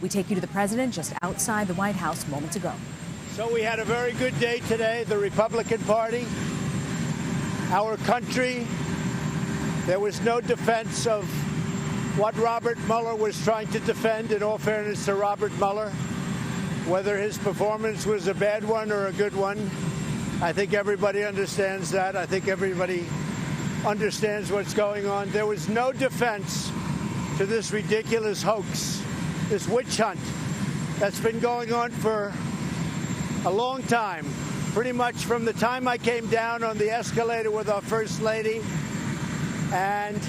We take you to the president just outside the White House moments ago. So we had a very good day today, the Republican Party, our country. There was no defense of what Robert Mueller was trying to defend, in all fairness to Robert Mueller. Whether his performance was a bad one or a good one, I think everybody understands that. I think everybody understands what's going on. There was no defense to this ridiculous hoax, this witch hunt that's been going on for a long time, pretty much from the time I came down on the escalator with our First Lady. And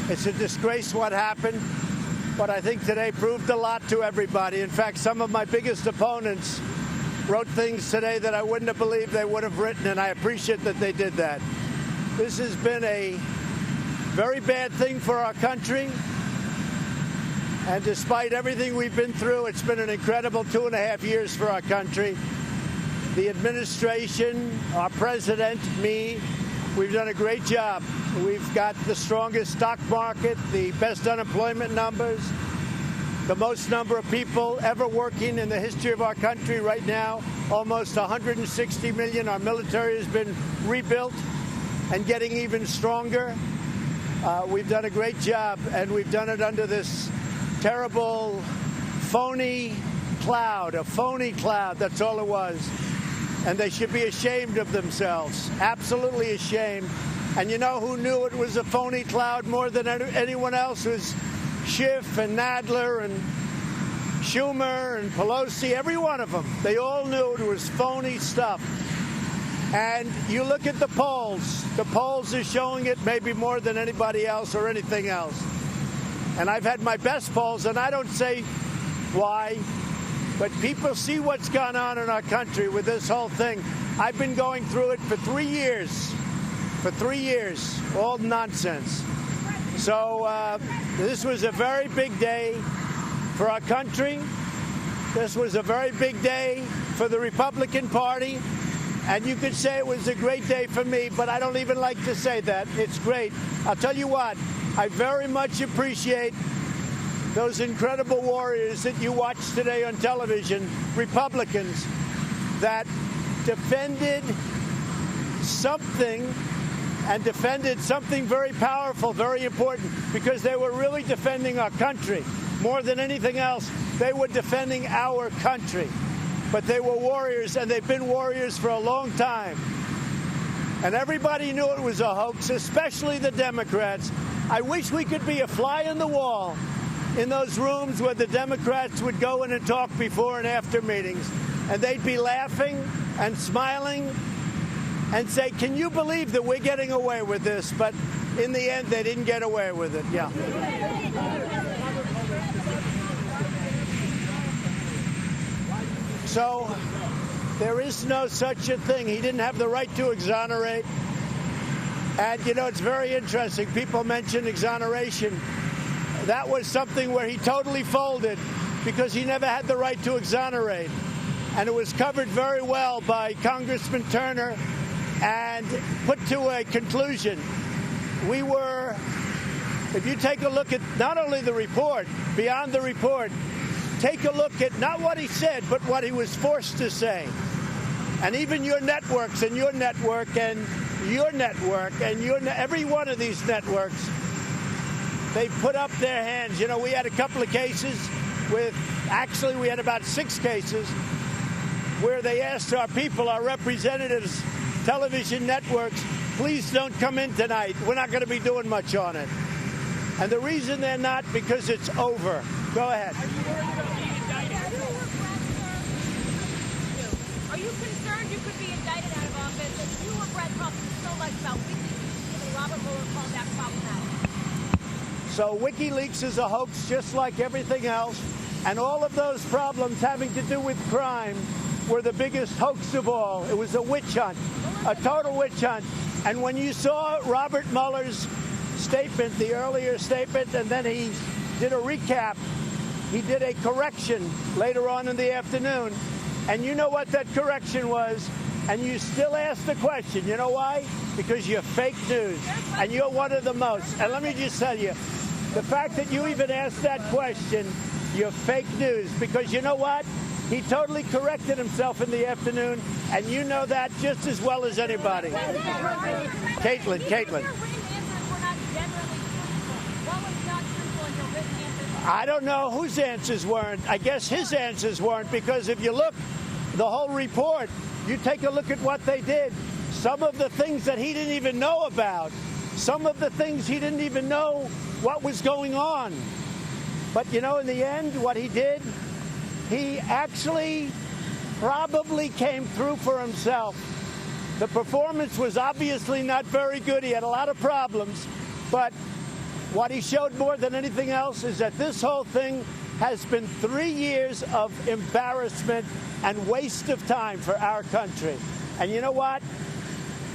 it's a disgrace what happened, but I think today proved a lot to everybody. In fact, some of my biggest opponents wrote things today that I wouldn't have believed they would have written, and I appreciate that they did that. This has been a very bad thing for our country, and despite everything we've been through, it's been an incredible 2.5 years for our country. The administration, our president, me, we've done a great job. We've got the strongest stock market, the best unemployment numbers, the most number of people ever working in the history of our country right now, almost 160 million. Our military has been rebuilt and getting even stronger. We've done a great job, and we've done it under this terrible phony cloud, a phony cloud. That's all it was. And they should be ashamed of themselves, absolutely ashamed. And you know who knew it was a phony cloud more than anyone else? It was Schiff and Nadler and Schumer and Pelosi, every one of them. They all knew it was phony stuff. And you look at the polls are showing it maybe more than anybody else or anything else. And I've had my best polls, and I don't say why, but people see what's gone on in our country with this whole thing. I've been going through it for 3 years. For 3 years, all nonsense. So this was a very big day for our country. This was a very big day for the Republican Party. And you could say it was a great day for me, but I don't even like to say that. It's great. I'll tell you what, I very much appreciate those incredible warriors that you watched today on television, Republicans, that defended something and defended something very powerful, very important, because they were really defending our country. More than anything else, they were defending our country. But they were warriors, and they've been warriors for a long time. And everybody knew it was a hoax, especially the Democrats. I wish we could be a fly on the wall in those rooms where the Democrats would go in and talk before and after meetings, and they'd be laughing and smiling and say, can you believe that we're getting away with this? But in the end, they didn't get away with it. Yeah. So there is no such a thing. He didn't have the right to exonerate. And, you know, it's very interesting. People mention exoneration. That was something where he totally folded because he never had the right to exonerate. And it was covered very well by Congressman Turner and put to a conclusion. We were, if you take a look at not only the report, beyond the report, take a look at not what he said, but what he was forced to say. And even your networks and your network and your network and every one of these networks, they put up their hands. You know, we had a couple of cases actually we had about 6 cases where they asked our people, our representatives, television networks, please don't come in tonight. We're not going to be doing much on it. And the reason they're not, because it's over. Go ahead. Are you concerned you could be indicted out of office? You regret talking so much about WikiLeaks, given Robert Mueller called that problematic. So WikiLeaks is a hoax just like everything else. And all of those problems having to do with crime were the biggest hoax of all. It was a witch hunt, a total witch hunt. And when you saw Robert Mueller's statement, the earlier statement, and then he did a recap, he did a correction later on in the afternoon. And you know what that correction was? And you still ask the question. You know why? Because you're fake news. And you're one of the most. And let me just tell you, the fact that you even asked that question, You're fake news. Because you know what? He totally corrected himself in the afternoon, and you know that just as well as anybody. Caitlin. I don't know whose answers weren't. I guess his answers weren't, because if you look, the whole report, you take a look at what they did. Some of the things that he didn't even know about. Some of the things he didn't even know what was going on. But, you know, in the end, what he did, he actually probably came through for himself. The performance was obviously not very good. He had a lot of problems. But what he showed more than anything else is that this whole thing has been 3 years of embarrassment and waste of time for our country. And you know what?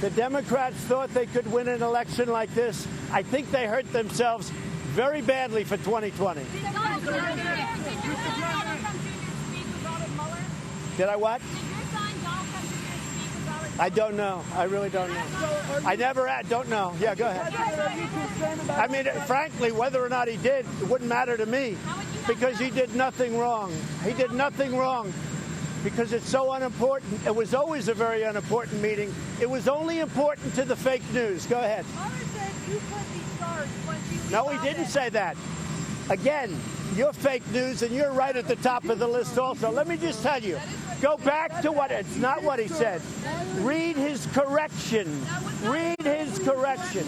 The Democrats thought they could win an election like this. I think they hurt themselves very badly for 2020. Did I what? I don't know. I really don't know. I never don't know. Yeah, go ahead. I mean, frankly, whether or not he did, it wouldn't matter to me, because he did nothing wrong. He did nothing wrong because it's so unimportant. It was always a very unimportant meeting. It was only important to the fake news. Go ahead. No, he didn't say that. Again, you're fake news, and you're right at the top of the list also. Let me just tell you, go back to what, it's not what he said. Read his correction. Read his correction.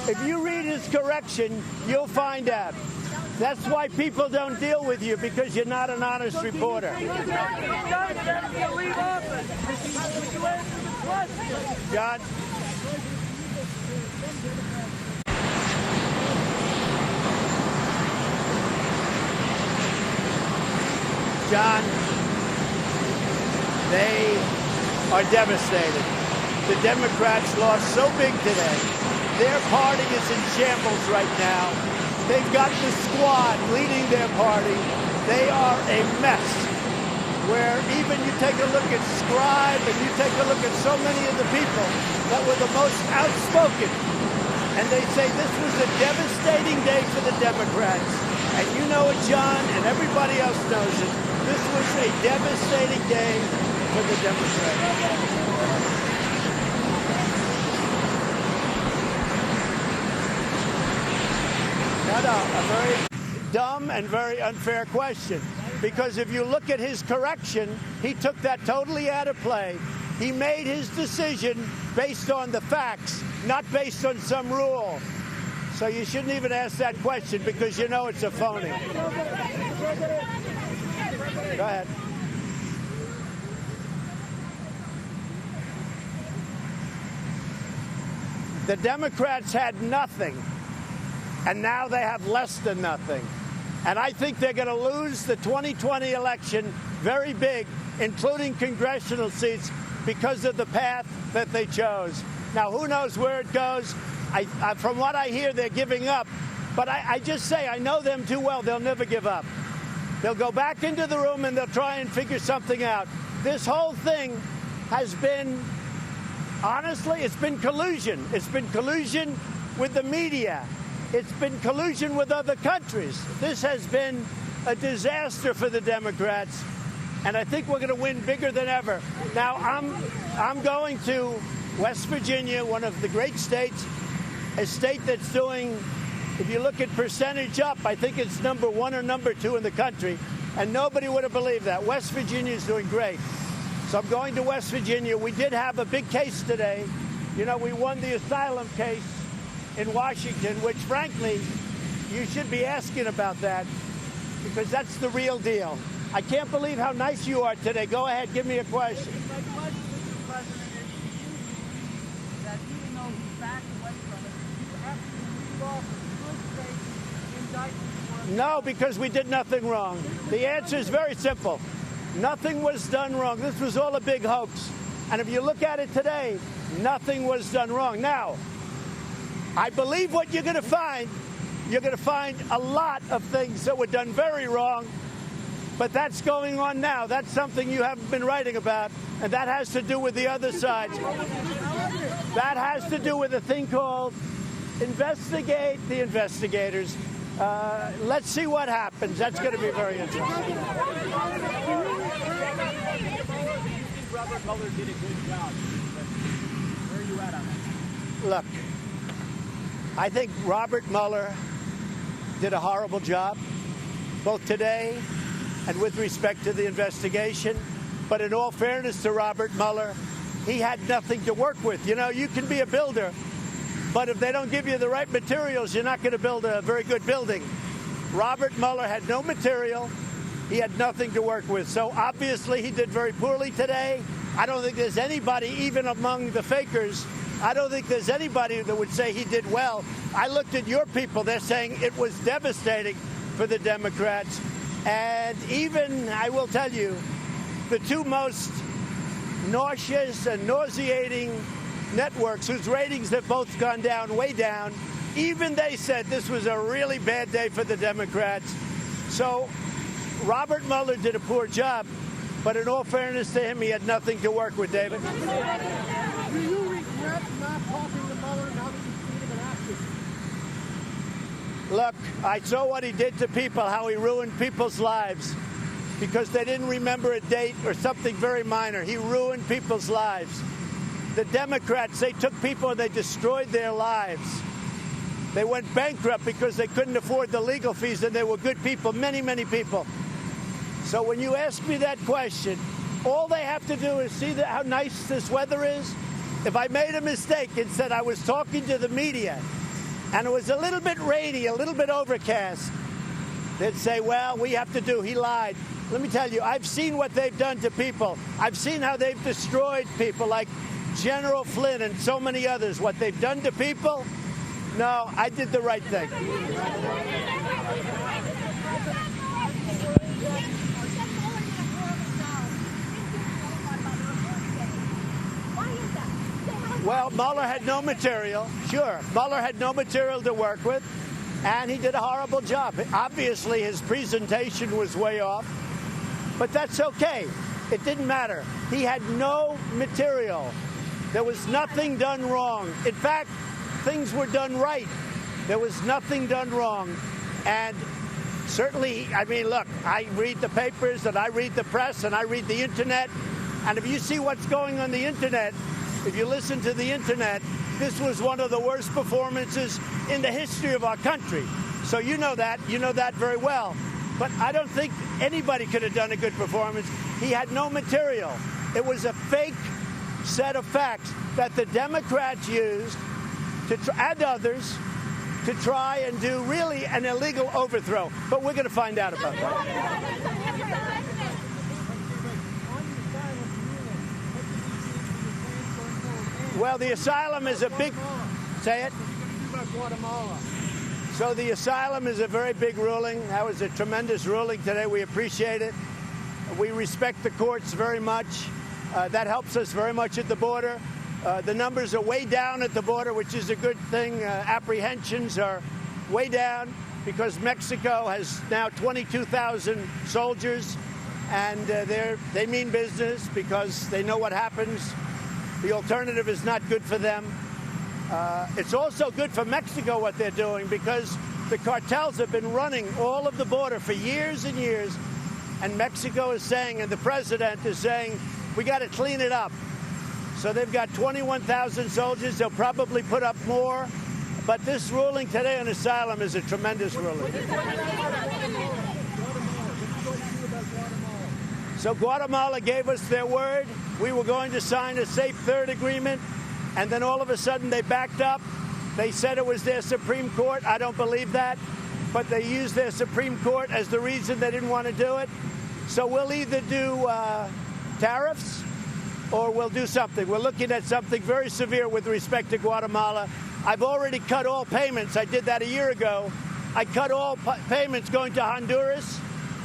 If you read his correction, you'll find out. That's why people don't deal with you, because you're not an honest reporter. John? John, they are devastated. The Democrats lost so big today. Their party is in shambles right now. They've got the squad leading their party. They are a mess. Where even you take a look at Scribe and you take a look at so many of the people that were the most outspoken, and they say this was a devastating day for the Democrats. And you know it, John, and everybody else knows it. This was a devastating day for the Democrats. A very dumb and very unfair question. Because if you look at his correction, he took that totally out of play. He made his decision based on the facts, not based on some rule. So you shouldn't even ask that question, because you know it's a phony. Go ahead. The Democrats had nothing, and now they have less than nothing. And I think they're going to lose the 2020 election very big, including congressional seats, because of the path that they chose. Now, who knows where it goes? From what I hear, they're giving up. But I just say, I know them too well. They'll never give up. They'll go back into the room and they'll try and figure something out. This whole thing has been, honestly, it's been collusion. It's been collusion with the media. It's been collusion with other countries. This has been a disaster for the Democrats, and I think we're going to win bigger than ever. Now, I'm going to West Virginia, one of the great states, a state that's doing, if you look at percentage up, I think it's number 1 or number 2 in the country, and nobody would have believed that. West Virginia is doing great. So I'm going to West Virginia. We did have a big case today. You know, we won the asylum case in Washington, which, frankly, you should be asking about that, because that's the real deal. I can't believe how nice you are today. Go ahead, give me a question. My question to the president is that even though he's backed away from it, you actually leave off a good faith indictment for No, because we did nothing wrong. The answer is very simple. Nothing was done wrong. This was all a big hoax. And if you look at it today, nothing was done wrong. Now, I believe what you're going to find. You're going to find a lot of things that were done very wrong, but that's going on now. That's something you haven't been writing about, and that has to do with the other side. That has to do with a thing called investigate the investigators. Let's see what happens. That's going to be very interesting. Robert Mueller did a good job. Where are you at on that? Look, I think Robert Mueller did a horrible job, both today and with respect to the investigation. But in all fairness to Robert Mueller, he had nothing to work with. You know, you can be a builder, but if they don't give you the right materials, you're not going to build a very good building. Robert Mueller had no material. He had nothing to work with. So obviously he did very poorly today. I don't think there's anybody, even among the fakers, I don't think there's anybody that would say he did well. I looked at your people. They're saying it was devastating for the Democrats. And even, I will tell you, the two most nauseous and nauseating networks whose ratings have both gone down, way down, even they said this was a really bad day for the Democrats. So Robert Mueller did a poor job, but in all fairness to him, he had nothing to work with, David. Do you regret not talking to Mueller now that you've seen him in action? Look, I saw what he did to people, how he ruined people's lives because they didn't remember a date or something very minor. He ruined people's lives. The Democrats, they took people and they destroyed their lives. They went bankrupt because they couldn't afford the legal fees, and they were good people, many, many people. So when you ask me that question, all they have to do is see how nice this weather is. If I made a mistake and said I was talking to the media and it was a little bit rainy, a little bit overcast, they'd say, well, we have to do, he lied. Let me tell you, I've seen what they've done to people. I've seen how they've destroyed people like General Flynn and so many others. What they've done to people, no, I did the right thing. Well, Mueller had no material. Sure, Mueller had no material to work with, and he did a horrible job. Obviously, his presentation was way off, but that's okay. It didn't matter. He had no material. There was nothing done wrong. In fact, things were done right. There was nothing done wrong. And certainly, I mean, look, I read the papers and I read the press and I read the Internet. And if you see what's going on the Internet, if you listen to the Internet, this was one of the worst performances in the history of our country. So you know that very well. But I don't think anybody could have done a good performance. He had no material. It was a fake set of facts that the Democrats used to and others to try and do really an illegal overthrow. But we're going to find out about that. Well, the asylum is a big... Say it? So the asylum is a very big ruling. That was a tremendous ruling today. We appreciate it. We respect the courts very much. That helps us very much at the border. The numbers are way down at the border, which is a good thing. Apprehensions are way down because Mexico has now 22,000 soldiers, and they mean business because they know what happens. The alternative is not good for them. It's also good for Mexico what they're doing because the cartels have been running all of the border for years and years, and Mexico is saying, and the president is saying, we got to clean it up. So they've got 21,000 soldiers. They'll probably put up more. But this ruling today on asylum is a tremendous ruling. So Guatemala gave us their word. We were going to sign a safe third agreement, and then all of a sudden they backed up. They said it was their Supreme Court. I don't believe that, but they used their Supreme Court as the reason they didn't want to do it. So we'll either do tariffs or we'll do something. We're looking at something very severe with respect to Guatemala. I've already cut all payments. I did that a year ago. I cut all payments going to Honduras,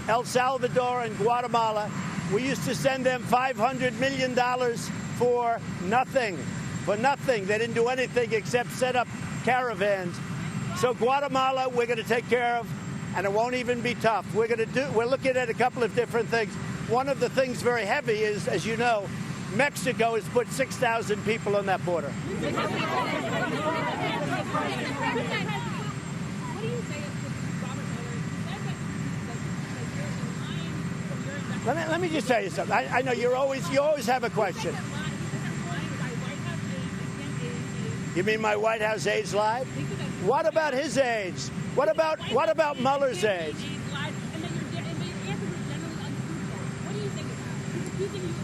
El Salvador, and Guatemala. We used to send them $500 million for nothing. For nothing. They didn't do anything except set up caravans. So Guatemala, we're going to take care of, and it won't even be tough. We're looking at a couple of different things. One of the things very heavy is, as you know, Mexico has put 6,000 people on that border. What do you say is Let me just tell you something. I know you always have a question. You mean my White House aides lied? What about his aides? What about Mueller's aides?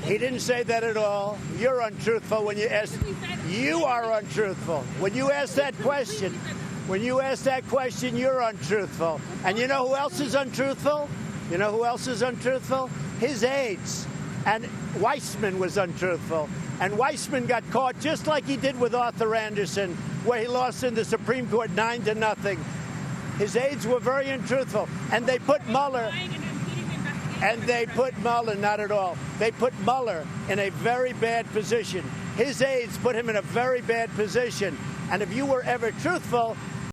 He didn't say that at all. You're untruthful when you ask. You are untruthful when you ask that question. When you ask that question, you're untruthful. And you know who else is untruthful? You know who else is untruthful? His aides. And Weissman was untruthful. And Weissman got caught just like he did with Arthur Anderson, where he lost in the Supreme Court 9-0. His aides were very untruthful. And they put Mueller. Not at all. They put Mueller in a very bad position. His aides put him in a very bad position. And if you were ever truthful,